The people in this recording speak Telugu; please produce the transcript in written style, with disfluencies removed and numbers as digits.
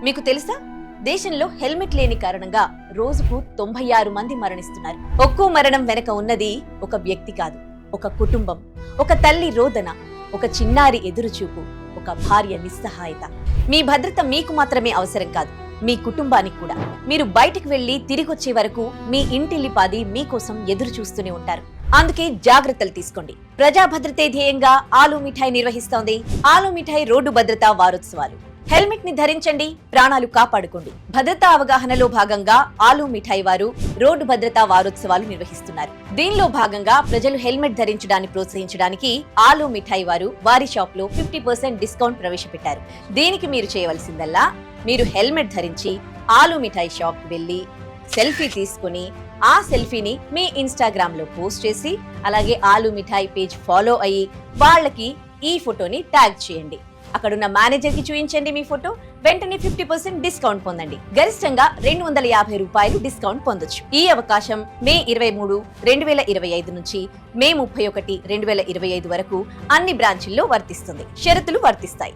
మీకు తెలుసా, దేశంలో హెల్మెట్ లేని కారణంగా రోజుకు 96 మంది మరణిస్తున్నారు. ఒక్కో మరణం వెనక ఉన్నది ఒక వ్యక్తి కాదు, ఒక కుటుంబం, ఒక తల్లి రోదన, ఒక చిన్నారి ఎదురుచూపు, ఒక భార్య నిస్సహాయత. మీ భద్రత మీకు మాత్రమే అవసరం కాదు, మీ కుటుంబానికి కూడా. మీరు బయటికి వెళ్లి తిరిగొచ్చే వరకు మీ ఇంటిల్లిపాది మీకోసం ఎదురు చూస్తూనే ఉంటారు. అందుకే జాగ్రత్తలు తీసుకోండి. ప్రజా భద్రతే ధ్యేయంగా ఆలు మిఠాయి నిర్వహిస్తోంది ఆలు మిఠాయి రోడ్డు భద్రతా వారోత్సవాలు. హెల్మెట్ ని ధరించండి, ప్రాణాలు కాపాడుకోండి. భద్రతా అవగాహనలో భాగంగా ఆలు మిఠాయి వారు రోడ్డు భద్రతా వారోత్సవాలు నిర్వహిస్తున్నారు. దీనిలో భాగంగా ప్రజలు హెల్మెట్ ధరించడాన్ని ప్రోత్సహించడానికి ఆలు మిఠాయి వారు వారి షాప్ లో 50% డిస్కౌంట్ ప్రవేశపెట్టారు. దీనికి మీరు చేయవలసిందల్లా, మీరు హెల్మెట్ ధరించి ఆలు మిఠాయి షాప్ కి వెళ్లి సెల్ఫీ తీసుకుని ఆ సెల్ఫీని మీ ఇన్స్టాగ్రామ్ లో పోస్ట్ చేసి, అలాగే ఆలు మిఠాయి పేజ్ ఫాలో అయ్యి వాళ్ళకి ఈ ఫోటోని ట్యాగ్ చేయండి. అక్కడున్న మేనేజర్ కి చూపించండి మీ ఫోటో. వెంటనే 50% డిస్కౌంట్ పొందండి. గరిష్టంగా 250 రూపాయలు డిస్కౌంట్ పొందొచ్చు. ఈ అవకాశం మే 23, 2025 నుంచి మే 31, 2025 వరకు అన్ని బ్రాంచుల్లో వర్తిస్తుంది. షరతులు వర్తిస్తాయి.